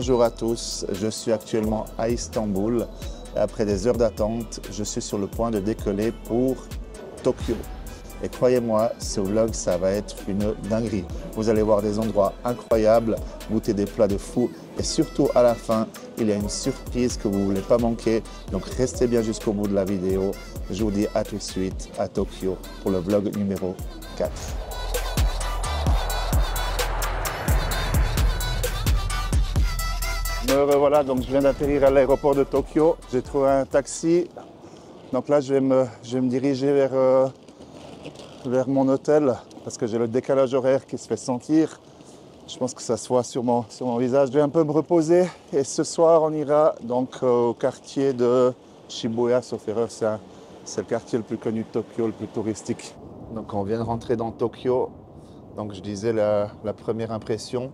Bonjour à tous, je suis actuellement à Istanbul. Et après des heures d'attente, je suis sur le point de décoller pour Tokyo. Et croyez-moi, ce vlog, ça va être une dinguerie. Vous allez voir des endroits incroyables, goûter des plats de fou. Et surtout, à la fin, il y a une surprise que vous ne voulez pas manquer. Donc restez bien jusqu'au bout de la vidéo. Je vous dis à tout de suite à Tokyo pour le vlog numéro 4. Me revoilà, donc je viens d'atterrir à l'aéroport de Tokyo. J'ai trouvé un taxi. Donc là, je vais me diriger vers mon hôtel parce que j'ai le décalage horaire qui se fait sentir. Je pense que ça se voit sur mon visage. Je vais un peu me reposer et ce soir, on ira donc au quartier de Shibuya, sauf erreur, c'est le quartier le plus connu de Tokyo, le plus touristique. Donc on vient de rentrer dans Tokyo. Donc je disais la première impression.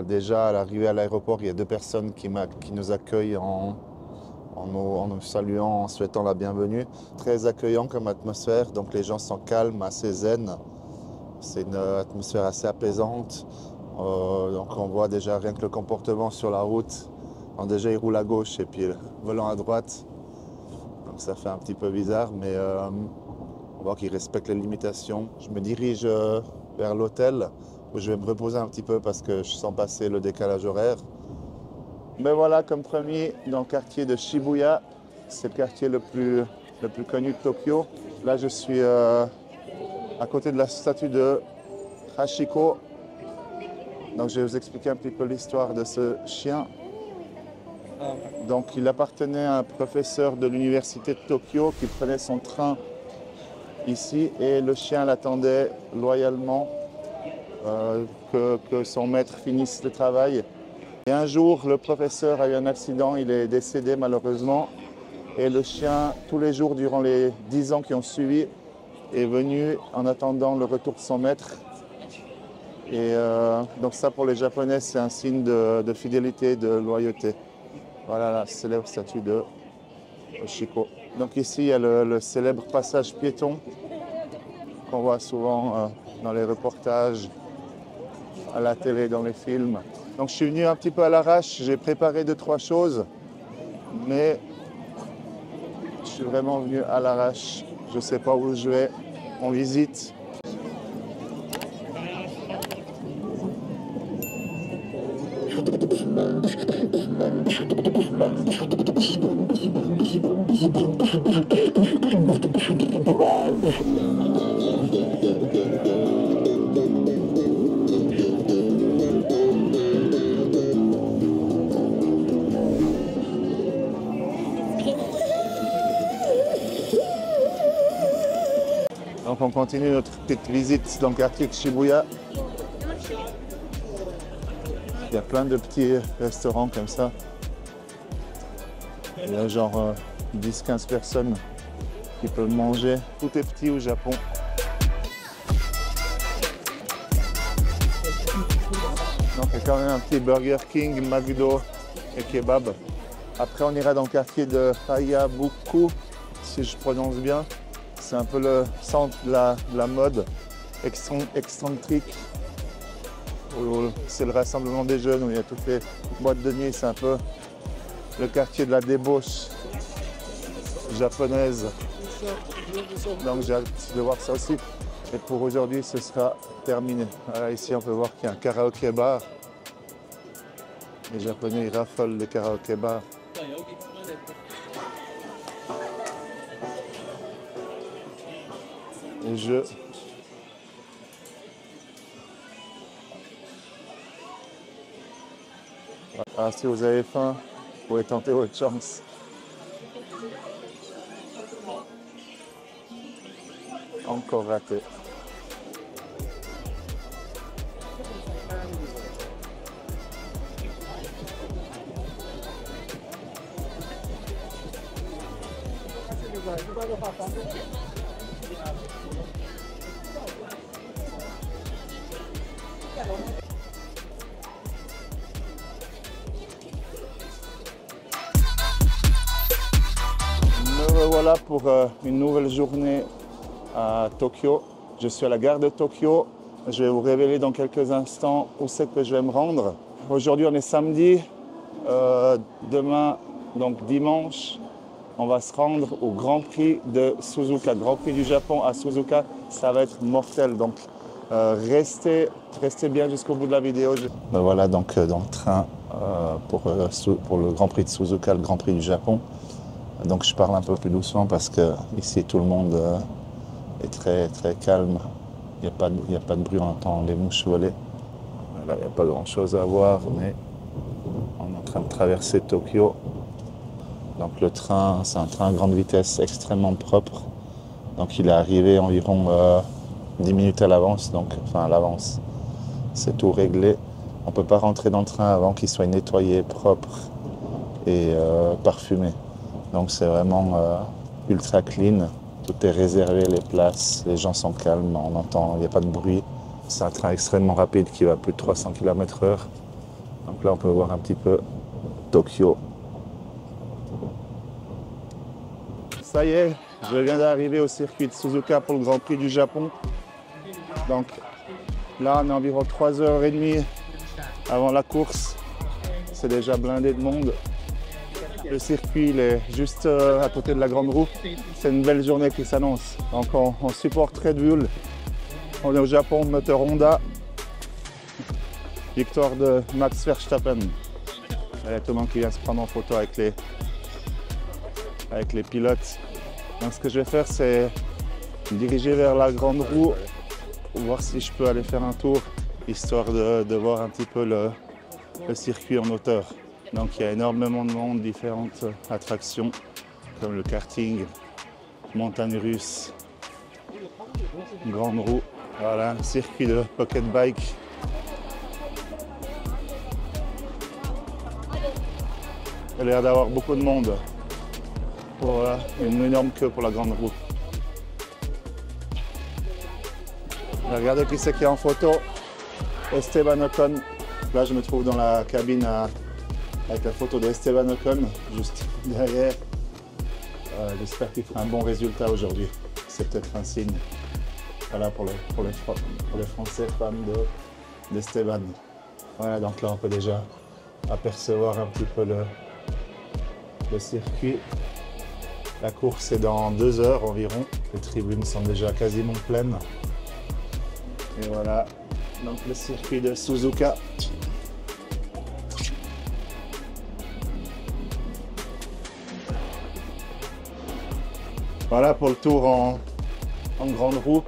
Déjà à l'arrivée à l'aéroport, il y a deux personnes qui nous accueillent en nous saluant, en souhaitant la bienvenue. Très accueillant comme atmosphère, donc les gens sont calmes, assez zen. C'est une atmosphère assez apaisante. Donc on voit déjà rien que le comportement sur la route. Donc déjà ils roulent à gauche et puis le volant à droite. Donc ça fait un petit peu bizarre, mais on voit qu'ils respectent les limitations. Je me dirige vers l'hôtel où je vais me reposer un petit peu parce que je sens passer le décalage horaire. Mais voilà, comme promis, dans le quartier de Shibuya, c'est le quartier le plus connu de Tokyo. Là, je suis à côté de la statue de Hachiko. Donc, je vais vous expliquer un petit peu l'histoire de ce chien. Donc, il appartenait à un professeur de l'université de Tokyo qui prenait son train ici et le chien l'attendait loyalement que son maître finisse le travail. Et un jour, le professeur a eu un accident, il est décédé malheureusement. Et le chien, tous les jours durant les 10 ans qui ont suivi, est venu en attendant le retour de son maître. Et donc ça, pour les Japonais, c'est un signe de fidélité, de loyauté. Voilà la célèbre statue de Hachiko. Donc ici, il y a le célèbre passage piéton qu'on voit souvent dans les reportages, à la télé, dans les films. Donc je suis venu un petit peu à l'arrache, j'ai préparé 2-3 choses, mais je suis vraiment venu à l'arrache. Je ne sais pas où je vais, on visite. Donc on continue notre petite visite dans le quartier de Shibuya. Il y a plein de petits restaurants comme ça. Il y a genre 10-15 personnes qui peuvent manger. Tout est petit au Japon. Donc il y a quand même un petit Burger King, McDo et kebab. Après on ira dans le quartier de Hayabuku, si je prononce bien. C'est un peu le centre de la mode excentrique. C'est le rassemblement des jeunes où il y a toutes les boîtes de nuit. C'est un peu le quartier de la débauche japonaise. Donc j'ai hâte de voir ça aussi. Et pour aujourd'hui, ce sera terminé. Voilà, ici, on peut voir qu'il y a un karaoké bar. Les Japonais, ils raffolent les karaoké bars. Et ah, si vous avez faim, vous pouvez tenter votre chance. Encore raté. Me revoilà pour une nouvelle journée à Tokyo. Je suis à la gare de Tokyo. Je vais vous révéler dans quelques instants où c'est que je vais me rendre. aujourd'hui on est samedi. Demain, donc dimanche, on va se rendre au Grand Prix de Suzuka, Grand Prix du Japon à Suzuka. Ça va être mortel, donc restez bien jusqu'au bout de la vidéo. Ben voilà, donc dans le train pour le Grand Prix de Suzuka, le Grand Prix du Japon. Donc je parle un peu plus doucement parce que ici tout le monde est très très calme. Il n'y a pas de bruit, on entend les mouches voler. Là, il n'y a pas grand chose à voir, mais on est en train de traverser Tokyo. Donc le train, c'est un train à grande vitesse extrêmement propre. Donc il est arrivé environ 10 minutes à l'avance, à l'avance. C'est tout réglé. On ne peut pas rentrer dans le train avant qu'il soit nettoyé, propre et parfumé. Donc c'est vraiment ultra clean. Tout est réservé, les places, les gens sont calmes, on entend, il n'y a pas de bruit. C'est un train extrêmement rapide qui va à plus de 300 km/h. Donc là on peut voir un petit peu Tokyo. Ça y est, je viens d'arriver au circuit de Suzuka pour le Grand Prix du Japon. Donc là, on est environ 3h30 avant la course. C'est déjà blindé de monde. Le circuit il est juste à côté de la Grande Roue. C'est une belle journée qui s'annonce. Donc on supporte Red Bull. On est au Japon, moteur Honda. Victoire de Max Verstappen. Il y a tout le monde qui vient se prendre en photo avec les pilotes. Donc ce que je vais faire, c'est me diriger vers la Grande Roue, voir si je peux aller faire un tour, histoire de voir un petit peu le circuit en hauteur. Donc il y a énormément de monde, différentes attractions, comme le karting, montagne russe, Grande Roue. Voilà, un circuit de pocket bike. Il y a l'air d'avoir beaucoup de monde. Pour une énorme queue pour la Grande Roue. Regardez qui c'est qui est en photo. Esteban Ocon. Là, je me trouve dans la cabine avec la photo d'Esteban Ocon, juste derrière. J'espère qu'il fera un bon résultat aujourd'hui. C'est peut-être un signe. Voilà pour les Français fans d'Esteban. Voilà, donc là, on peut déjà apercevoir un petit peu le circuit. La course est dans 2 heures environ. Les tribunes sont déjà quasiment pleines. Et voilà, donc le circuit de Suzuka. Voilà pour le tour en Grande Roue.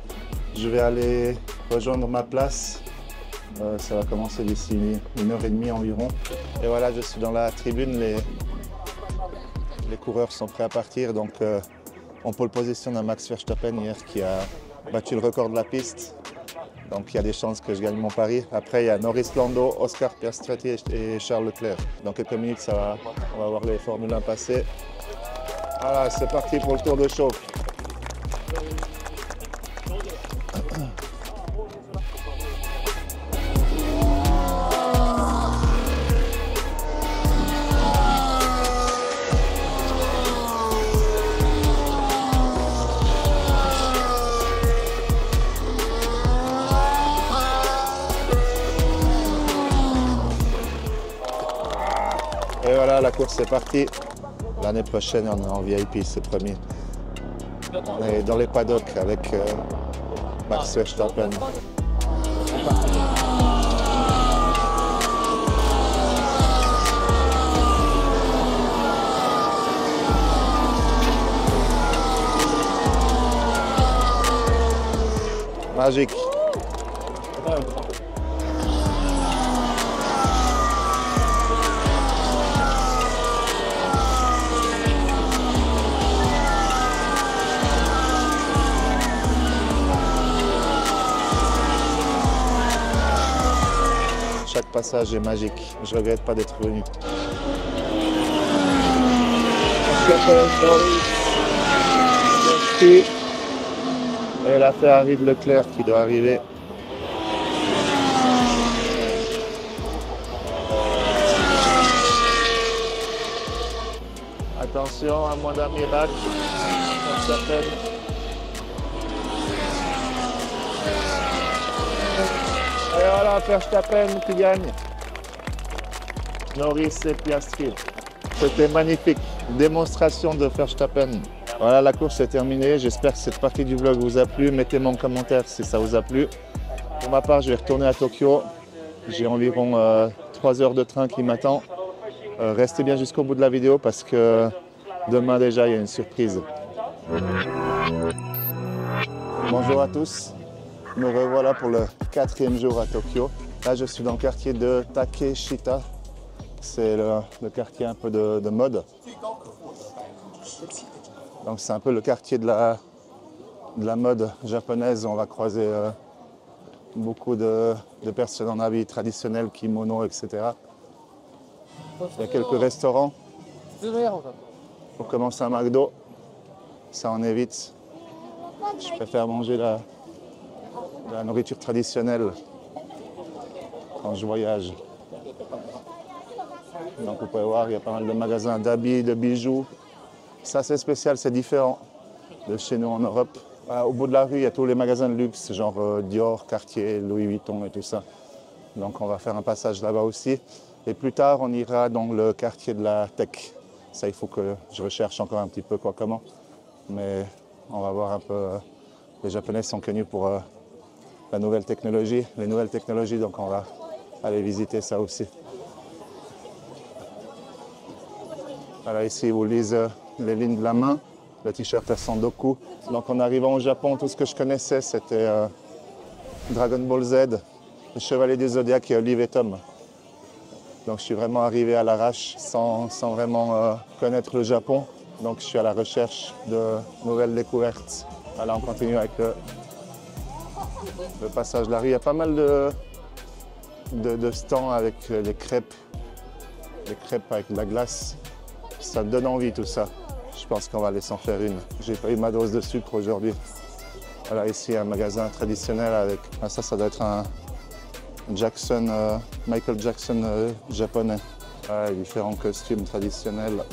Je vais aller rejoindre ma place. Ça va commencer d'ici 1h30 environ. Et voilà, je suis dans la tribune. Les coureurs sont prêts à partir, donc en pole position on a Max Verstappen hier qui a battu le record de la piste. Donc il y a des chances que je gagne mon pari. Après il y a Norris Lando, Oscar Piastri et Charles Leclerc. Dans quelques minutes on va voir les Formule 1 passer. Voilà, c'est parti pour le tour de chauffe. Et voilà, la course est partie. L'année prochaine, on est en VIP, c'est promis. On est dans les paddocks avec Max Verstappen. Magique. Chaque passage est magique. Je regrette pas d'être venu. Et la Ferrari de Leclerc qui doit arriver. Attention, à moins d'un miracle. Ça s'appelle. Et voilà, Verstappen qui gagne. Norris et Piastri. C'était magnifique. Démonstration de Verstappen. Voilà, la course est terminée. J'espère que cette partie du vlog vous a plu. Mettez-moi en commentaire si ça vous a plu. Pour ma part, je vais retourner à Tokyo. J'ai environ 3 heures de train qui m'attend. Restez bien jusqu'au bout de la vidéo parce que demain déjà, il y a une surprise. Bonjour à tous. Me revoilà pour le 4e jour à Tokyo. Là, je suis dans le quartier de Takeshita. C'est le quartier un peu de mode. Donc c'est un peu le quartier de la mode japonaise. On va croiser beaucoup de personnes en habits traditionnels, kimono, etc. Il y a quelques restaurants. Pour commencer un McDo, ça en évite. Je préfère manger la nourriture traditionnelle quand je voyage. Donc vous pouvez voir, il y a pas mal de magasins d'habits, de bijoux. Ça c'est spécial, c'est différent de chez nous en Europe. Au bout de la rue, il y a tous les magasins de luxe, genre Dior, Cartier, Louis Vuitton et tout ça. Donc on va faire un passage là-bas aussi. Et plus tard, on ira dans le quartier de la tech. Ça, il faut que je recherche encore un petit peu quoi comment. Mais on va voir un peu. Les Japonais sont connus pour la nouvelle technologie, les nouvelles technologies, donc on va aller visiter ça aussi. Voilà, ici, ils vous lisent les lignes de la main. Le t-shirt à Sandoku. Donc en arrivant au Japon, tout ce que je connaissais, c'était Dragon Ball Z, le Chevalier du Zodiac et Olive et Tom. Donc je suis vraiment arrivé à l'arrache sans vraiment connaître le Japon. Donc je suis à la recherche de nouvelles découvertes. Voilà, on continue avec le passage de la rue. Il y a pas mal de stands avec les crêpes avec de la glace. Ça me donne envie tout ça. Je pense qu'on va aller s'en faire une. J'ai pas eu ma dose de sucre aujourd'hui. Voilà, ici un magasin traditionnel avec... ça doit être un Michael Jackson japonais. Voilà, les différents costumes traditionnels.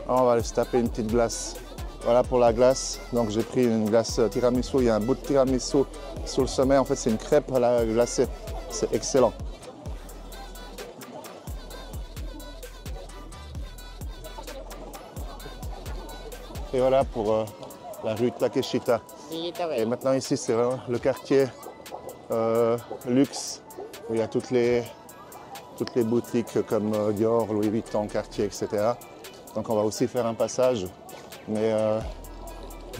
On va aller se taper une petite glace. Voilà pour la glace. Donc j'ai pris une glace tiramisu. Il y a un bout de tiramisu sur le sommet. En fait, c'est une crêpe à la glacée. C'est excellent. Et voilà pour la rue Takeshita. Et maintenant ici, c'est vraiment le quartier luxe, où il y a toutes les boutiques comme Dior, Louis Vuitton, Cartier, etc. Donc on va aussi faire un passage, mais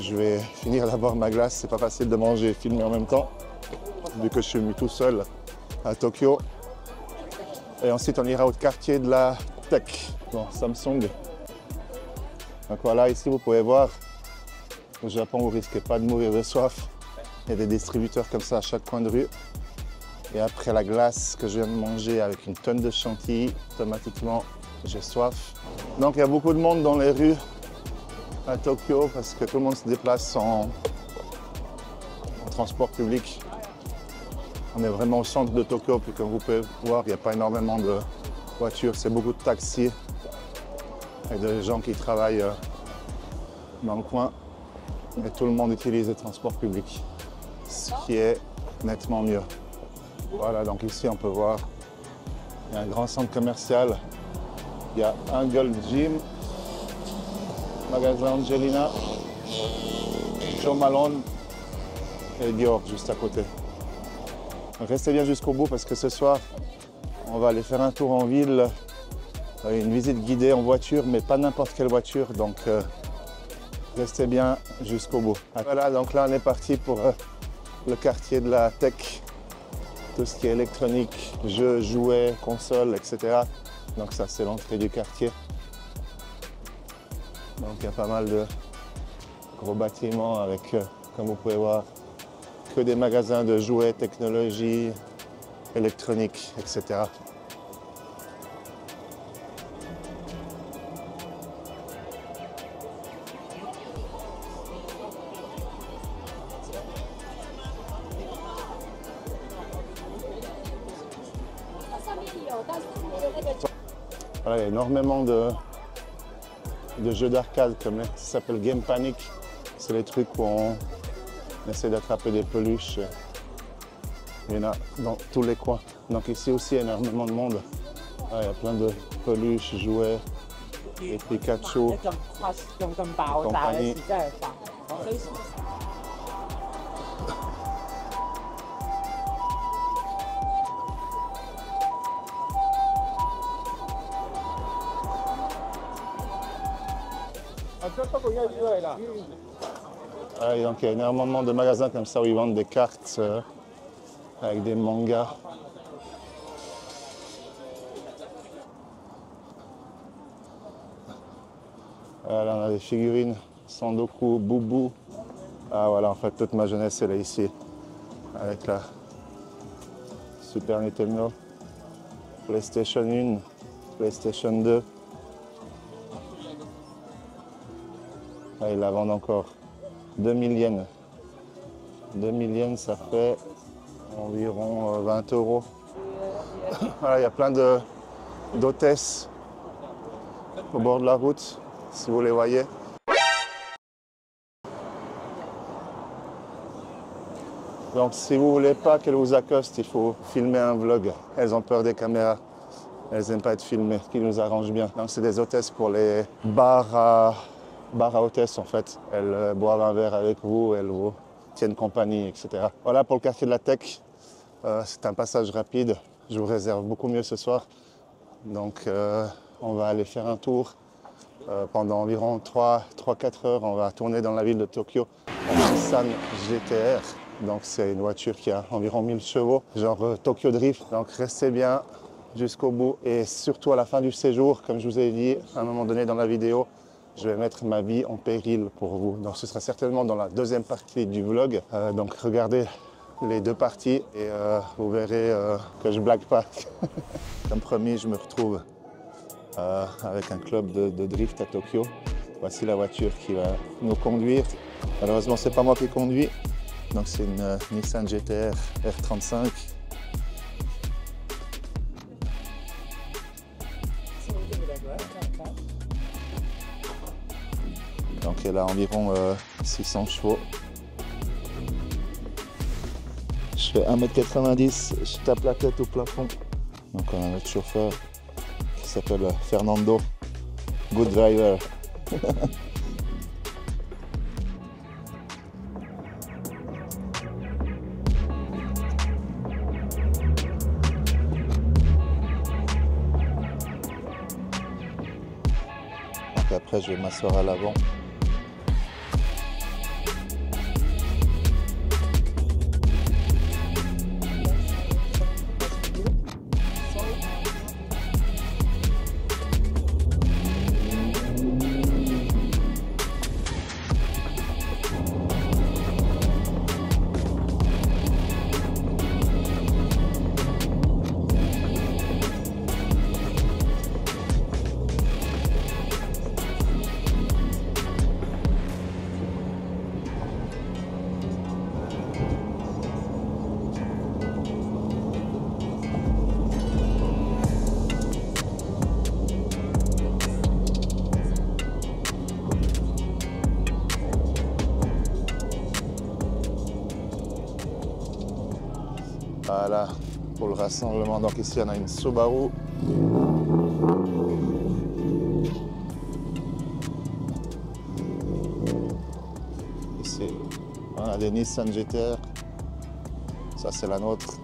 je vais finir d'abord ma glace. C'est pas facile de manger et filmer en même temps, vu que je suis mis tout seul à Tokyo. Et ensuite on ira au quartier de la tech, bon, Samsung. Donc voilà, ici vous pouvez voir, au Japon vous ne risquez pas de mourir de soif. Il y a des distributeurs comme ça à chaque coin de rue. Et après la glace que je viens de manger avec une tonne de chantilly, automatiquement j'ai soif. Donc il y a beaucoup de monde dans les rues à Tokyo parce que tout le monde se déplace en transport public. On est vraiment au centre de Tokyo, puis comme vous pouvez voir, il n'y a pas énormément de voitures, c'est beaucoup de taxis. Et des gens qui travaillent dans le coin, et tout le monde utilise les transports publics, ce qui est nettement mieux. Voilà, donc ici on peut voir, il y a un grand centre commercial, il y a un Gold Gym, magasin Angelina, Jo Malone et Dior juste à côté. Restez bien jusqu'au bout parce que ce soir, on va aller faire un tour en ville. Une visite guidée en voiture, mais pas n'importe quelle voiture, donc restez bien jusqu'au bout. Voilà, donc là on est parti pour le quartier de la tech, tout ce qui est électronique, jeux, jouets, consoles, etc. Donc ça c'est l'entrée du quartier. Donc il y a pas mal de gros bâtiments avec, comme vous pouvez voir, que des magasins de jouets, technologie, électronique, etc. Voilà, il y a énormément de jeux d'arcade comme ça s'appelle Game Panic. C'est les trucs où on essaie d'attraper des peluches. Il y en a dans tous les coins. Donc ici aussi, il y a énormément de monde. Ah, il y a plein de peluches, jouets, et Pikachu. Compagnie. Ah, et donc il y a énormément de magasins comme ça où ils vendent des cartes avec des mangas. Là, on a des figurines, Sandoku, Boubou. Ah voilà, en fait, toute ma jeunesse, elle est ici. Avec la Super Nintendo, PlayStation 1, PlayStation 2. Ah, ils la vendent encore. 2000 yens. 2000 yens, ça fait environ 20 €. Voilà, il y a plein d'hôtesses au bord de la route, si vous les voyez. Donc si vous ne voulez pas qu'elles vous accostent, il faut filmer un vlog. Elles ont peur des caméras. Elles n'aiment pas être filmées, ce qui nous arrange bien. Donc c'est des hôtesses pour les bars à hôtesses en fait. Elles boivent un verre avec vous, elles vous tiennent compagnie, etc. Voilà pour le quartier de la Tech. C'est un passage rapide. Je vous réserve beaucoup mieux ce soir. Donc on va aller faire un tour. Pendant environ 3-4 heures, on va tourner dans la ville de Tokyo en Nissan GTR. Donc c'est une voiture qui a environ 1000 chevaux, genre Tokyo Drift. Donc restez bien jusqu'au bout et surtout à la fin du séjour, comme je vous ai dit à un moment donné dans la vidéo, je vais mettre ma vie en péril pour vous. Donc ce sera certainement dans la deuxième partie du vlog. Donc regardez les deux parties et vous verrez que je blague pas. Comme promis, je me retrouve avec un club de drift à Tokyo. Voici la voiture qui va nous conduire. Malheureusement, c'est pas moi qui conduis. Donc c'est une Nissan GTR R35. Donc elle a environ 600 chevaux. Je fais 1,90 m, je tape la tête au plafond. Donc on a notre chauffeur qui s'appelle Fernando, good driver. Donc après je vais m'asseoir à l'avant. Voilà, pour le rassemblement. Donc ici, on a une Subaru. Ici, on a des Nissan GTR. Ça, c'est la nôtre.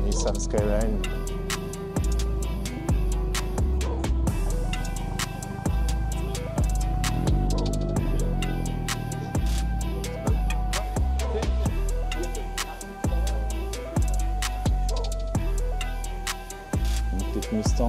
Nissan Skyline. Une petite Mustang.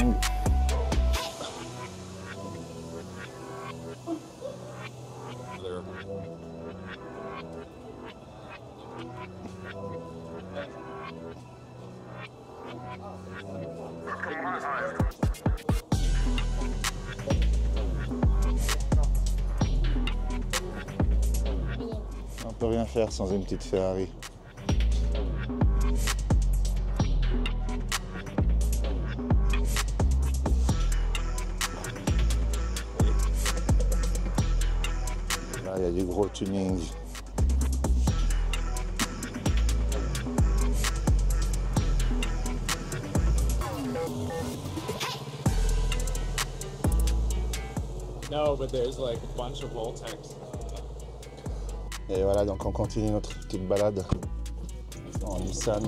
On peut rien faire sans une petite Ferrari. Là, il y a du gros tuning. No, but there's like a bunch of Voltex. Et voilà, donc on continue notre petite balade en Nissan.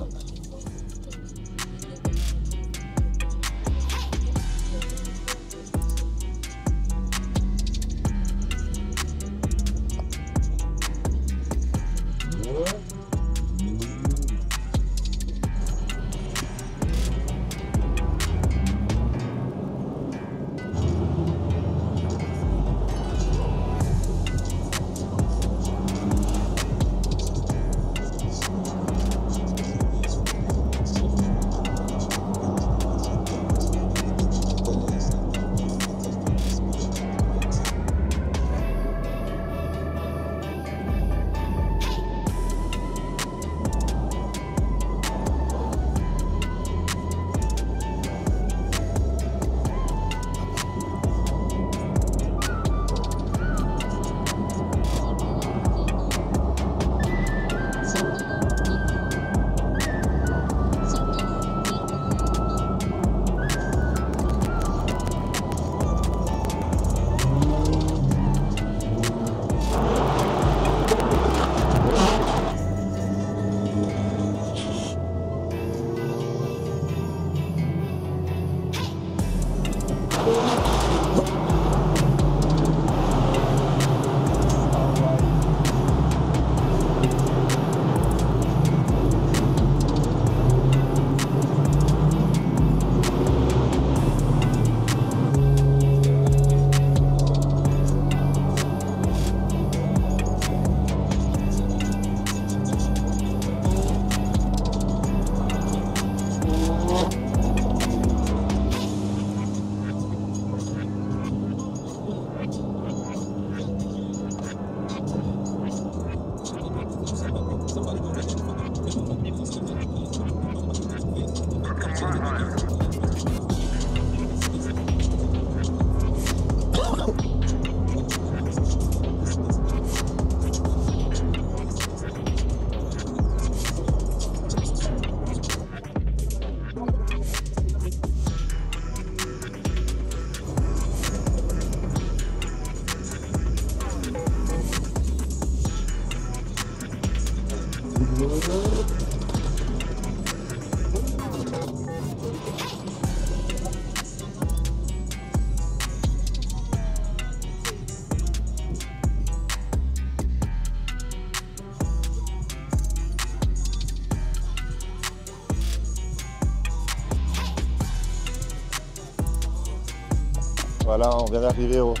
Voilà, on vient d'arriver au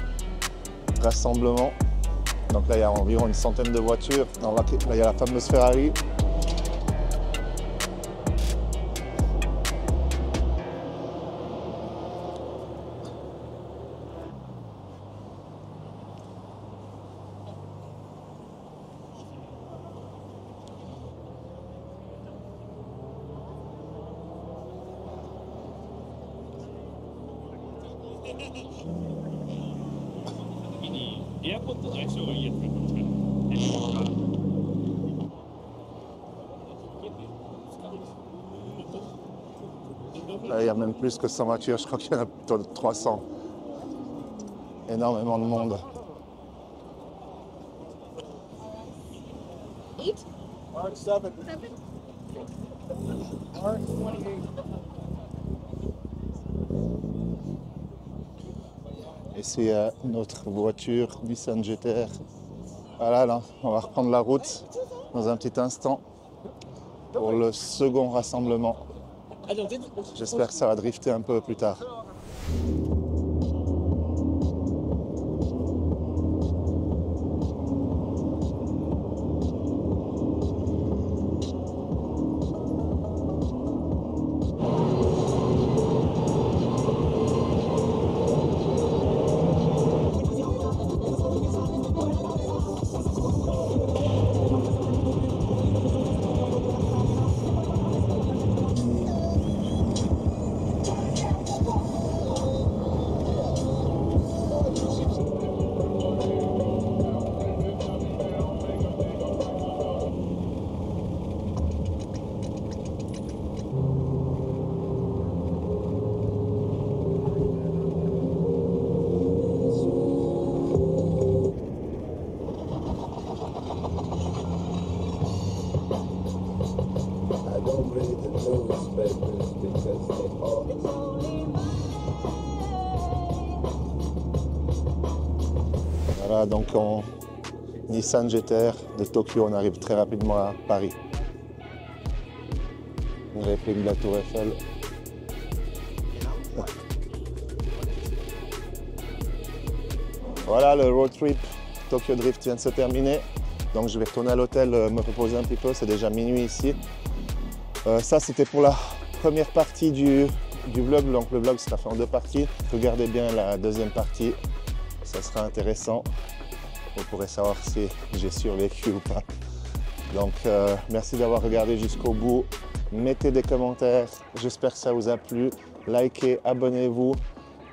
rassemblement. Donc là, il y a environ une centaine de voitures. Là, il y a la fameuse Ferrari. Là, il y a même plus que 100 voitures, je crois qu'il y en a plutôt 300. Énormément de monde. Et c'est notre voiture Nissan GTR. Voilà, là, on va reprendre la route dans un petit instant pour le second rassemblement. J'espère que ça va drifter un peu plus tard. Voilà, donc en Nissan GTR de Tokyo, on arrive très rapidement à Paris. Une réplique de la Tour Eiffel. Voilà, le road trip Tokyo Drift vient de se terminer. Donc je vais retourner à l'hôtel, me reposer un petit peu, c'est déjà minuit ici. Ça c'était pour la première partie du vlog, donc le vlog sera fait en deux parties. Regardez bien la deuxième partie, ça sera intéressant. Vous pourrez savoir si j'ai survécu ou pas. Donc merci d'avoir regardé jusqu'au bout. Mettez des commentaires, j'espère que ça vous a plu. Likez, abonnez-vous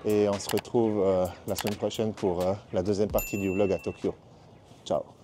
et on se retrouve la semaine prochaine pour la deuxième partie du vlog à Tokyo. Ciao.